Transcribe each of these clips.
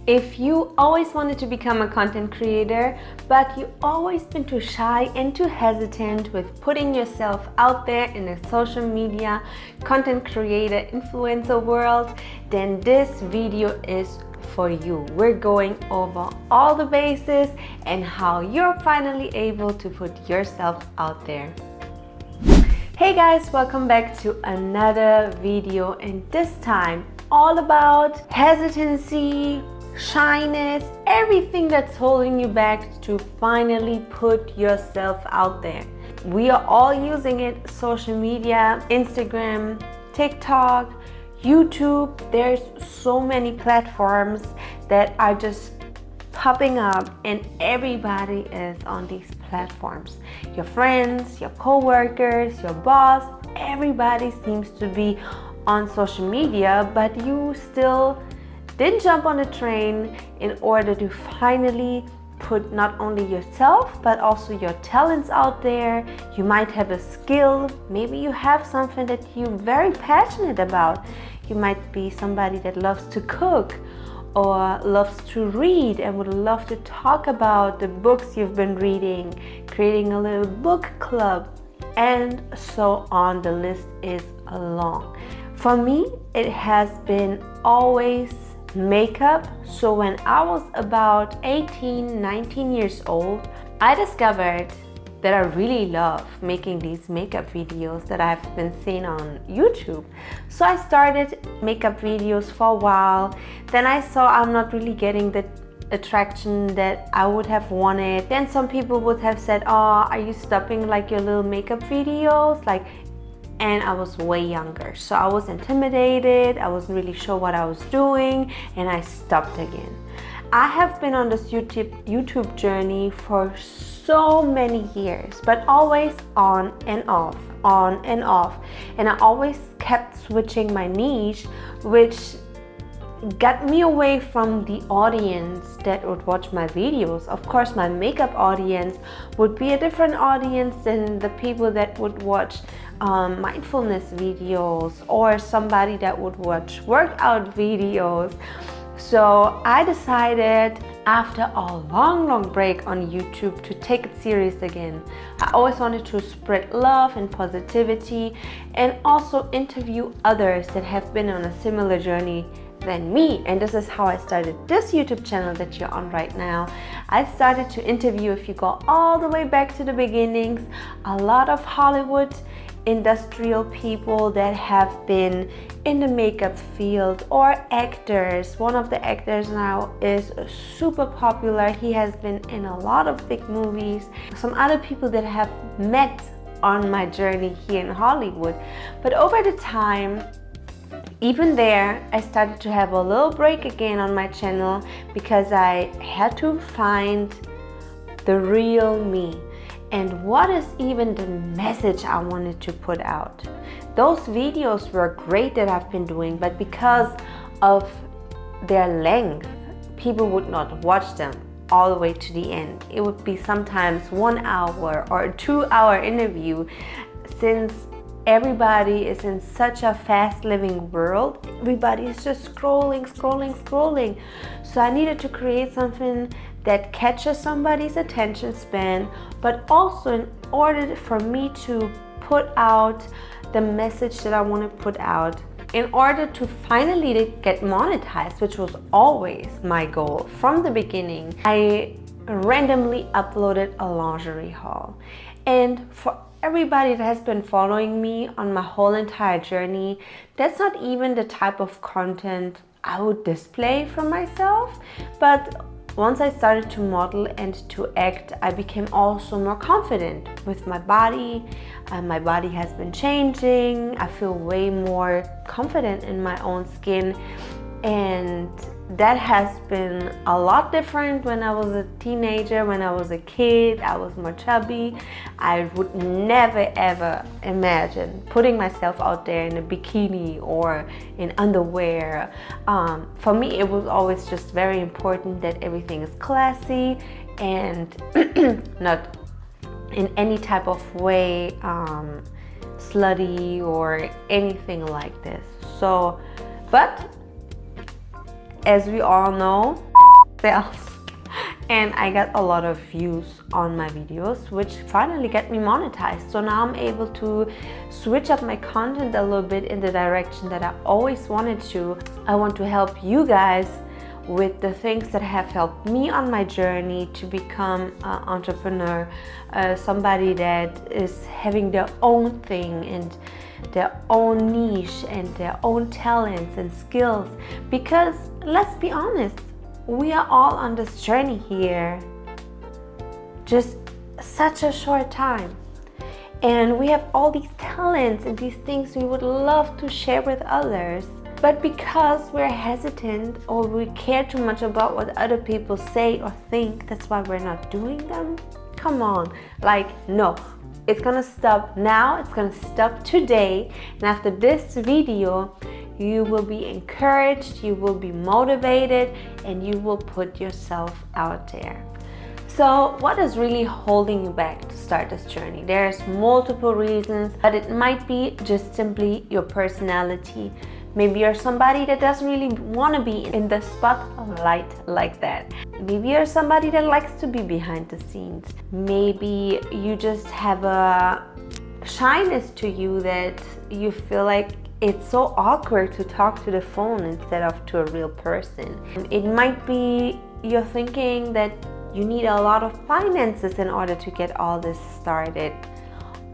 If you always wanted to become a content creator, but you always been too shy and too hesitant with putting yourself out there in the social media content creator influencer world, then this video is for you. We're going over all the bases and how you're finally able to put yourself out there. Hey guys, welcome back to another video, and this time all about hesitancy, shyness, everything that's holding you back to finally put yourself out there. We are all using it: social media, Instagram, TikTok, YouTube. There's so many platforms that are just popping up, and everybody is on these platforms. Your friends, your co-workers, your boss, everybody seems to be on social media, but you still didn't jump on the train in order to finally put not only yourself but also your talents out there. You might have a skill, maybe you have something that you're very passionate about. You might be somebody that loves to cook or loves to read and would love to talk about the books you've been reading, creating a little book club, and so on. The list is long. For me, it has been always makeup. So when I was about 18, 19 years old, I discovered that I really love making these makeup videos that I've been seeing on YouTube. So I started makeup videos for a while. Then I saw I'm not really getting the attraction that I would have wanted. Then some people would have said, "Oh, are you stopping like your little makeup videos?" And I was way younger, so I was intimidated. I wasn't really sure what I was doing, and I stopped again. I have been on this YouTube journey for so many years, but always on and off, on and off. And I always kept switching my niche, which got me away from the audience that would watch my videos. Of course, my makeup audience would be a different audience than the people that would watch mindfulness videos or somebody that would watch workout videos. So I decided after a long break on YouTube to take it serious again. I always wanted to spread love and positivity and also interview others that have been on a similar journey than me. And this is how I started this YouTube channel that you're on right now. I started to interview, if you go all the way back to the beginnings, a lot of Hollywood industrial people that have been in the makeup field, or actors. One of the actors now is super popular. He has been in a lot of big movies. Some other people that have met on my journey here in Hollywood. But over the time, even there, I started to have a little break again on my channel because I had to find the real me. And what is even the message I wanted to put out? Those videos were great that I've been doing, but because of their length, people would not watch them all the way to the end. It would be sometimes 1 hour or a 2-hour interview. Since everybody is in such a fast-living world, everybody is just scrolling. So I needed to create something that catches somebody's attention span, but also in order for me to put out the message that I want to put out, in order to finally get monetized, which was always my goal from the beginning, I randomly uploaded a lingerie haul. And for everybody that has been following me on my whole entire journey, that's not even the type of content I would display from myself. But once I started to model and to act, I became also more confident with my body. My body has been changing. I feel way more confident in my own skin, and that has been a lot different when I was a teenager. When I was a kid, I was more chubby. I would never ever imagine putting myself out there in a bikini or in underwear. For me, it was always just very important that everything is classy and not in any type of way slutty or anything like this. So, but as we all know, sales. And I got a lot of views on my videos, which finally got me monetized. So now I'm able to switch up my content a little bit in the direction that I always wanted to. I want to help you guys with the things that have helped me on my journey to become an entrepreneur, somebody that is having their own thing and their own niche and their own talents and skills. Because let's be honest, we are all on this journey here, just such a short time. And we have all these talents and these things we would love to share with others. But because we're hesitant or we care too much about what other people say or think, that's why we're not doing them. Come on, no, it's gonna stop now, it's gonna stop today. And after this video, you will be encouraged, you will be motivated, and you will put yourself out there. So what is really holding you back to start this journey? There's multiple reasons, but it might be just simply your personality. Maybe you're somebody that doesn't really want to be in the spotlight like that. Maybe you're somebody that likes to be behind the scenes. Maybe you just have a shyness to you that you feel like it's so awkward to talk to the phone instead of to a real person. It might be you're thinking that you need a lot of finances in order to get all this started.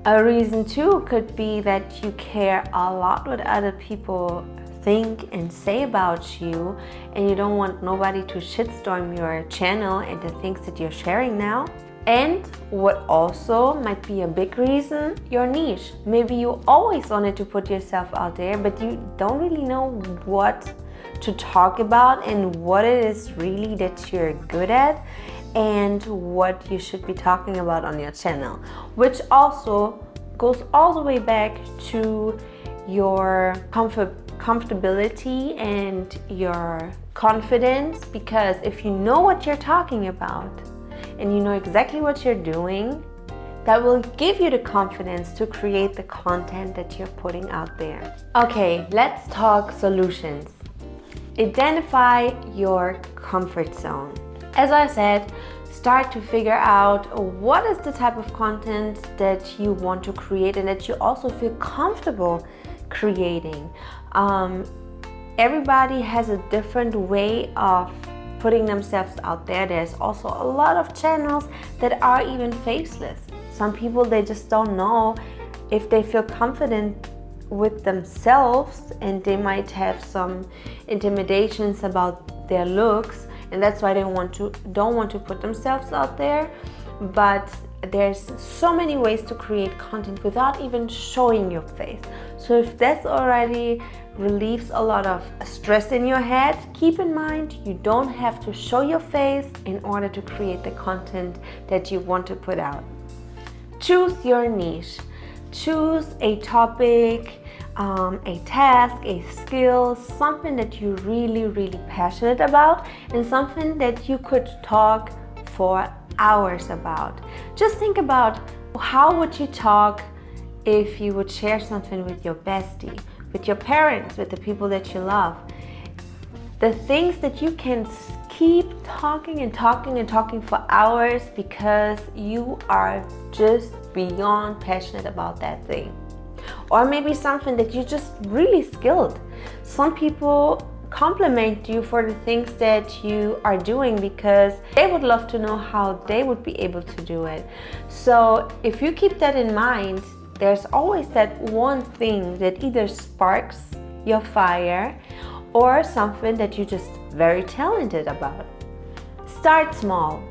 A reason too could be that you care a lot what other people think and say about you, and you don't want nobody to shitstorm your channel and the things that you're sharing now. And what also might be a big reason, your niche. Maybe you always wanted to put yourself out there, but you don't really know what to talk about and what it is really that you're good at and what you should be talking about on your channel, which also goes all the way back to your comfortability and your confidence. Because if you know what you're talking about and you know exactly what you're doing, that will give you the confidence to create the content that you're putting out there. Okay, let's talk solutions. Identify your comfort zone. As I said, start to figure out what is the type of content that you want to create and that you also feel comfortable creating. Everybody has a different way of putting themselves out there. There's also a lot of channels that are even faceless. Some people, they just don't know if they feel confident with themselves, and they might have some intimidations about their looks, and that's why they don't want to put themselves out there. But there's so many ways to create content without even showing your face. So if that's already relieves a lot of stress in your head, keep in mind you don't have to show your face in order to create the content that you want to put out. Choose your niche. Choose a topic, a task, a skill, something that you're really passionate about, and something that you could talk for hours about. Just think about how would you talk if you would share something with your bestie, with your parents, with the people that you love. The things that you can keep talking and talking for hours because you are just beyond passionate about that thing. Or maybe something that you're just really skilled. Some people compliment you for the things that you are doing because they would love to know how they would be able to do it. So if you keep that in mind, there's always that one thing that either sparks your fire or something that you're just very talented about. Start small.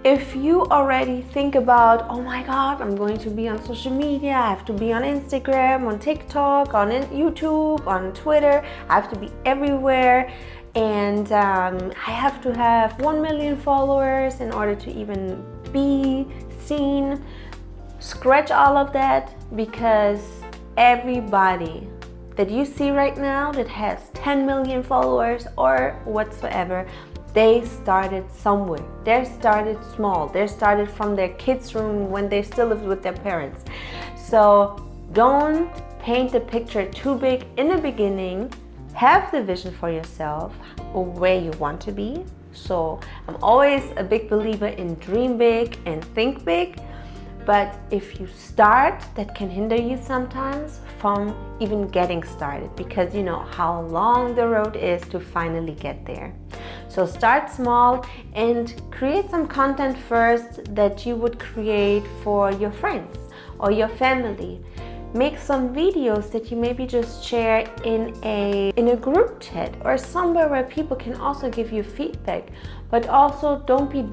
If you already think about, oh my God, I'm going to be on social media, I have to be on Instagram, on TikTok, on YouTube, on Twitter, I have to be everywhere, and I have to have 1 million followers in order to even be seen. Scratch all of that, because everybody that you see right now that has 10 million followers or whatsoever, they started somewhere. They started small. They started from their kids' room when they still lived with their parents. So don't paint the picture too big in the beginning. have the vision for yourself where you want to be. So I'm always a big believer in dream big and think big. But if you start, that can hinder you sometimes from even getting started, because you know how long the road is to finally get there. So start small and create some content first that you would create for your friends or your family. Make some videos that you maybe just share in a group chat or somewhere where people can also give you feedback. But also don't be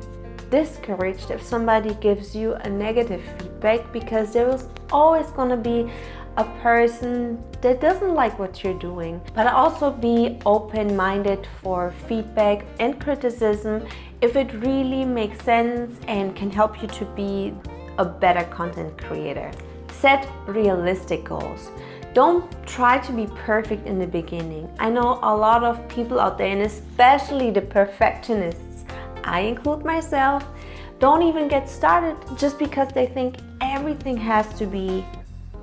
discouraged if somebody gives you a negative feedback, because there is always going to be a person that doesn't like what you're doing. But also be open-minded for feedback and criticism if it really makes sense and can help you to be a better content creator. Set realistic goals. Don't try to be perfect in the beginning. I know a lot of people out there, and especially the perfectionists, I include myself, don't even get started just because they think everything has to be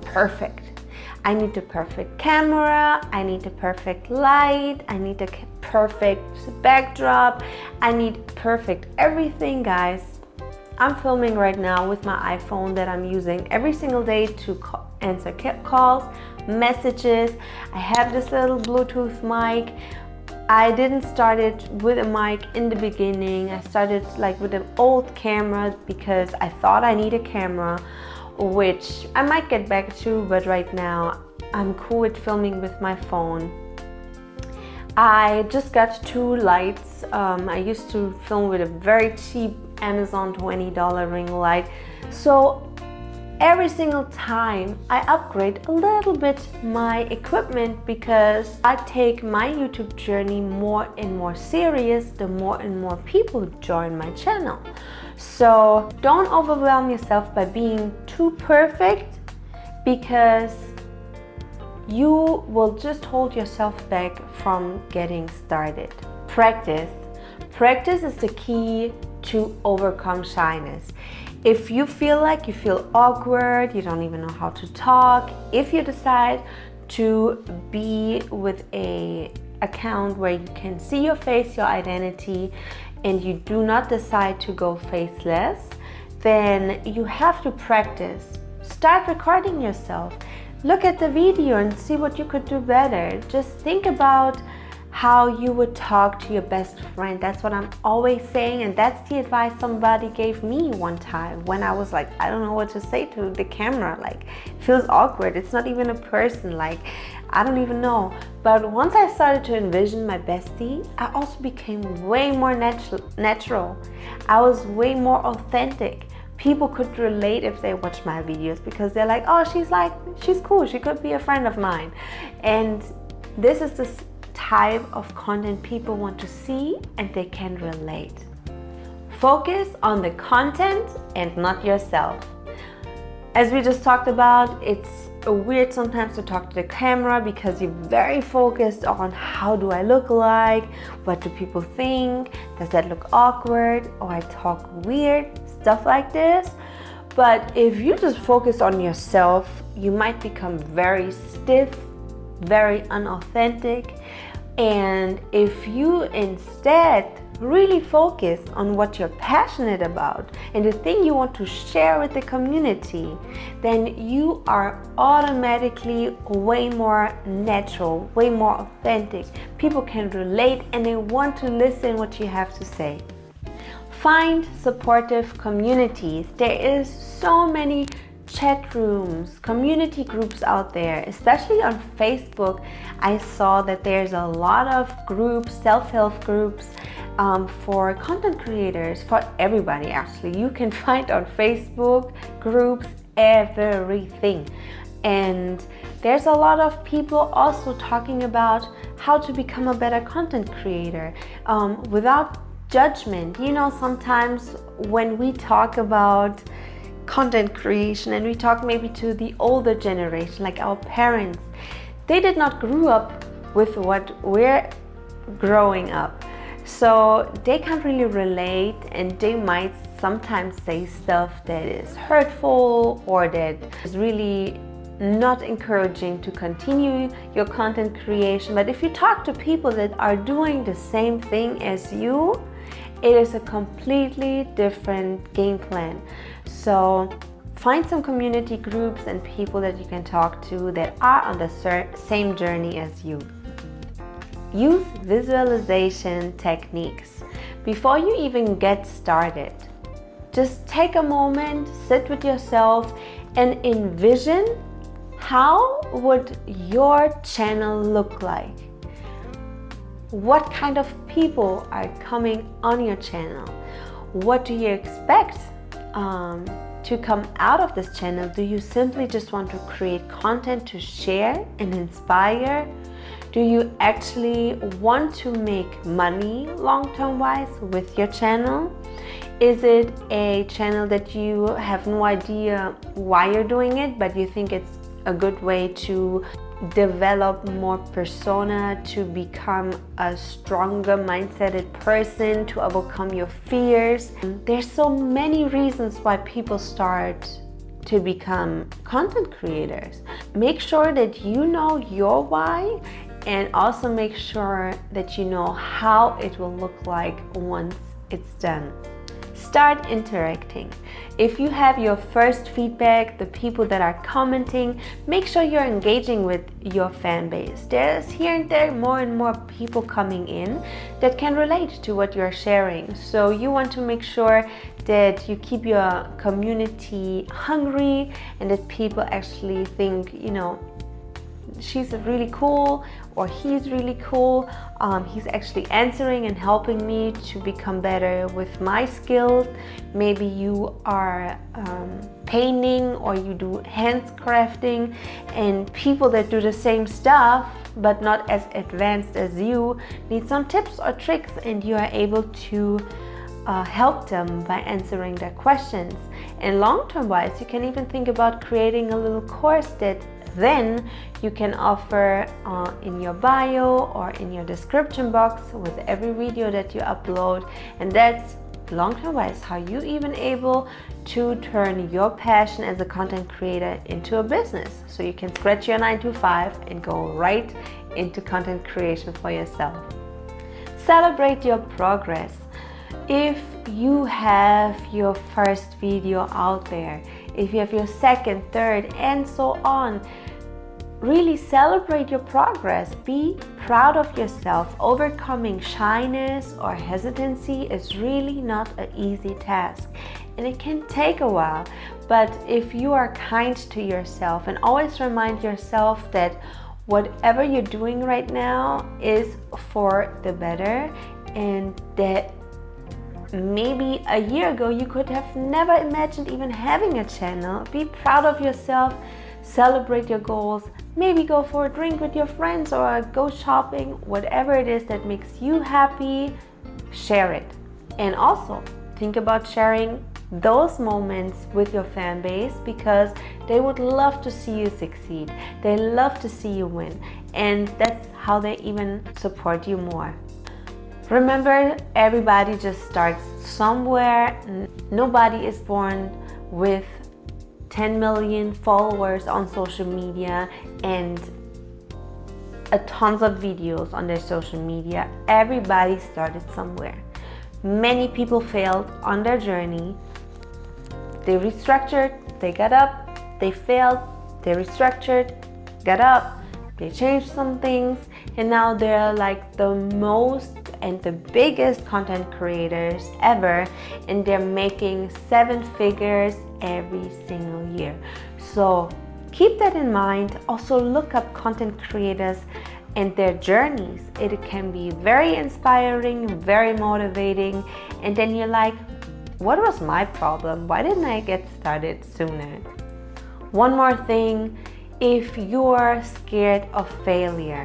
perfect. I need the perfect camera, I need the perfect light, I need the perfect backdrop, I need perfect everything, guys. I'm filming right now with my iPhone that I'm using every single day to answer calls, messages. I have this little Bluetooth mic. I didn't start it with a mic in the beginning. I started like with an old camera because I thought I need a camera, which I might get back to, but right now I'm cool with filming with my phone. I just got 2 lights. I used to film with a very cheap Amazon $20 ring light. So every single time I upgrade a little bit my equipment, because I take my YouTube journey more and more serious the more and more people join my channel. So don't overwhelm yourself by being too perfect, because you will just hold yourself back from getting started. Practice. Practice is the key to overcome shyness. If you feel like you feel awkward, you don't even know how to talk, if you decide to be with a account where you can see your face, your identity, and you do not decide to go faceless, then you have to practice. Start recording yourself. Look at the video and see what you could do better. Just think about how you would talk to your best friend. That's what I'm always saying, and that's the advice somebody gave me one time when I was like, I don't know what to say to the camera, like it feels awkward, it's not even a person, like I don't even know. But once I started to envision my bestie, I also became way more natural. I was way more authentic. People could relate if they watch my videos, because they're like, oh, she's cool, she could be a friend of mine. And this is the type of content people want to see and they can relate. Focus on the content and not yourself. As we just talked about, it's weird sometimes to talk to the camera because you're very focused on how do I look like, what do people think, does that look awkward, or I talk weird, stuff like this. But if you just focus on yourself, you might become very stiff, very unauthentic. And if you instead really focus on what you're passionate about and the thing you want to share with the community, then you are automatically way more natural, way more authentic. People can relate and they want to listen what you have to say. Find supportive communities. There is so many chat rooms, community groups out there, especially on Facebook. I saw that there's a lot of groups, self-help groups for content creators, for everybody actually. You can find on Facebook groups everything. And there's a lot of people also talking about how to become a better content creator without judgment. You know, sometimes when we talk about content creation and we talk maybe to the older generation, like our parents, they did not grow up with what we're growing up, so they can't really relate, and they might sometimes say stuff that is hurtful or that is really not encouraging to continue your content creation. But if you talk to people that are doing the same thing as you, it is a completely different game plan. So find some community groups and people that you can talk to that are on the same journey as you. Use visualization techniques. Before you even get started, just take a moment, sit with yourself and envision how would your channel look like? What kind of people are coming on your channel? What do you expect to come out of this channel? Do you simply just want to create content to share and inspire? Do you actually want to make money long-term wise with your channel? Is it a channel that you have no idea why you're doing it, but you think it's a good way to develop more persona, to become a stronger mindseted person, to overcome your fears? There's so many reasons why people start to become content creators. Make sure that you know your why, and also make sure that you know how it will look like once it's done. Start interacting. If you have your first feedback, the people that are commenting, make sure you're engaging with your fan base. There's here and there more and more people coming in that can relate to what you're sharing. So you want to make sure that you keep your community hungry and that people actually think, you know, she's really cool or he's really cool. He's actually answering and helping me to become better with my skills. Maybe you are painting or you do handcrafting, and people that do the same stuff but not as advanced as you need some tips or tricks, and you are able to help them by answering their questions. And long-term wise, you can even think about creating a little course that then you can offer in your bio or in your description box with every video that you upload. And that's long-term wise how you even able to turn your passion as a content creator into a business. So you can scratch your 9-to-5 and go right into content creation for yourself. Celebrate your progress. If you have your first video out there, if you have your second, third, and so on, really celebrate your progress. Be proud of yourself. Overcoming shyness or hesitancy is really not an easy task, and it can take a while. But if you are kind to yourself and always remind yourself that whatever you're doing right now is for the better, and that maybe a year ago you could have never imagined even having a channel. Be proud of yourself, celebrate your goals, maybe go for a drink with your friends or go shopping. Whatever it is that makes you happy, share it. And also think about sharing those moments with your fan base, because they would love to see you succeed. They love to see you win, and that's how they even support you more. Remember, everybody just starts somewhere. Nobody is born with 10 million followers on social media and a tons of videos on their social media. Everybody started somewhere. Many people failed on their journey. They restructured, they got up, they failed, they restructured, got up, they changed some things, and now they're like the most and the biggest content creators ever, and they're making 7 figures every single year. So keep that in mind. Also look up content creators and their journeys. It can be very inspiring, very motivating, and then you're like, what was my problem? Why didn't I get started sooner? One more thing, if you're scared of failure,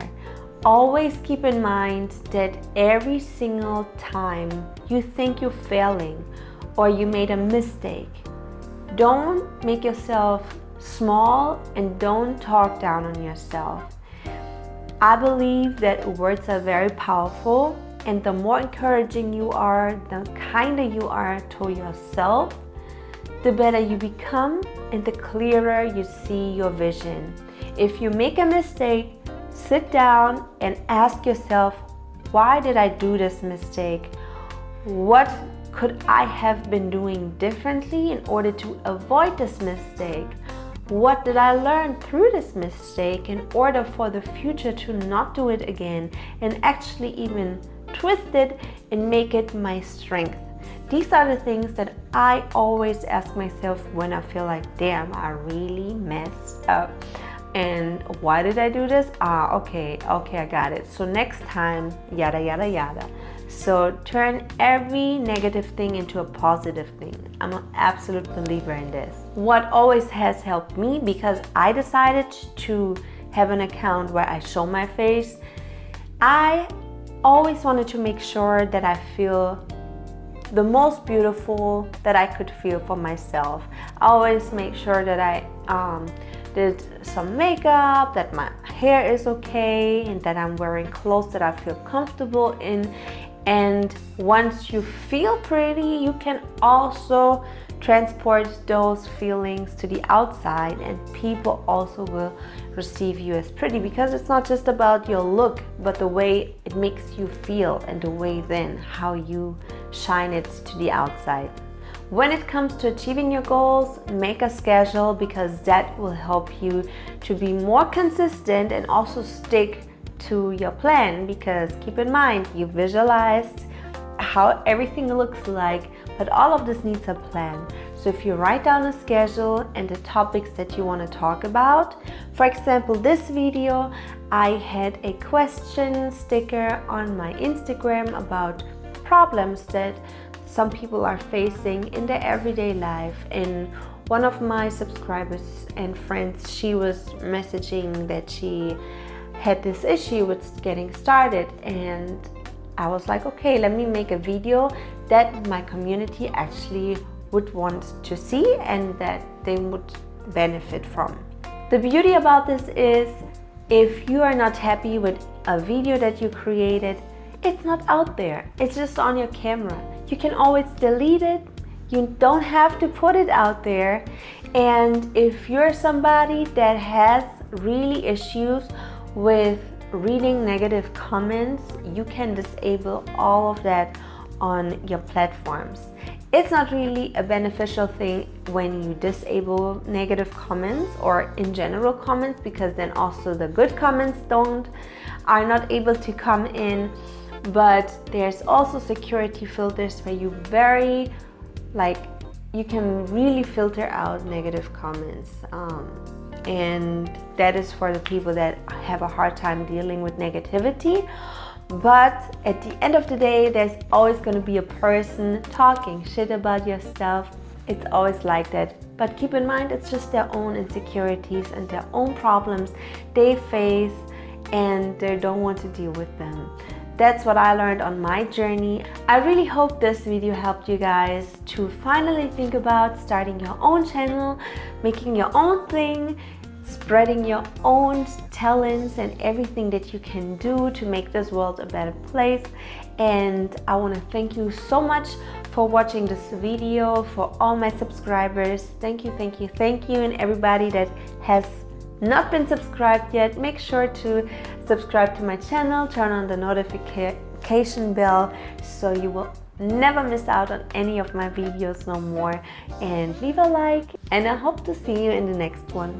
always keep in mind that every single time you think you're failing or you made a mistake, don't make yourself small and don't talk down on yourself. I believe that words are very powerful, and the more encouraging you are, the kinder you are to yourself, the better you become and the clearer you see your vision. If you make a mistake, sit down and ask yourself, why did I do this mistake? What could I have been doing differently in order to avoid this mistake? What did I learn through this mistake in order for the future to not do it again, and actually even twist it and make it my strength? These are the things that I always ask myself when I feel like, damn, I really messed up. And why did I do this? Okay, I got it. So next time, yada, yada, yada. So turn every negative thing into a positive thing. I'm an absolute believer in this. What always has helped me, because I decided to have an account where I show my face, I always wanted to make sure that I feel the most beautiful that I could feel for myself. I always make sure that I did some makeup, that my hair is okay, and that I'm wearing clothes that I feel comfortable in. And once you feel pretty, you can also transport those feelings to the outside, and people also will receive you as pretty, because it's not just about your look, but the way it makes you feel and the way then how you shine it to the outside. When it comes to achieving your goals, make a schedule, because that will help you to be more consistent and also stick to your plan. Because keep in mind, you visualized how everything looks like, but all of this needs a plan. So if you write down a schedule and the topics that you want to talk about, for example, this video, I had a question sticker on my Instagram about problems that some people are facing in their everyday life. And one of my subscribers and friends, she was messaging that she had this issue with getting started, and I was like, okay, let me make a video that my community actually would want to see and that they would benefit from. The beauty about this is, if you are not happy with a video that you created, it's not out there, it's just on your camera. You can always delete it. You don't have to put it out there. And if you're somebody that has really issues with reading negative comments, you can disable all of that on your platforms. It's not really a beneficial thing when you disable negative comments or in general comments, because then also the good comments are not able to come in. But there's also security filters where you you can really filter out negative comments. And that is for the people that have a hard time dealing with negativity. But at the end of the day, there's always going to be a person talking shit about your stuff. It's always like that. But keep in mind, it's just their own insecurities and their own problems they face, and they don't want to deal with them. That's what I learned on my journey. I really hope this video helped you guys to finally think about starting your own channel, making your own thing, spreading your own talents and everything that you can do to make this world a better place. And I want to thank you so much for watching this video. For all my subscribers, thank you. And everybody that has not been subscribed yet, make sure to subscribe to my channel, turn on the notification bell so you will never miss out on any of my videos no more, and leave a like, and I hope to see you in the next one.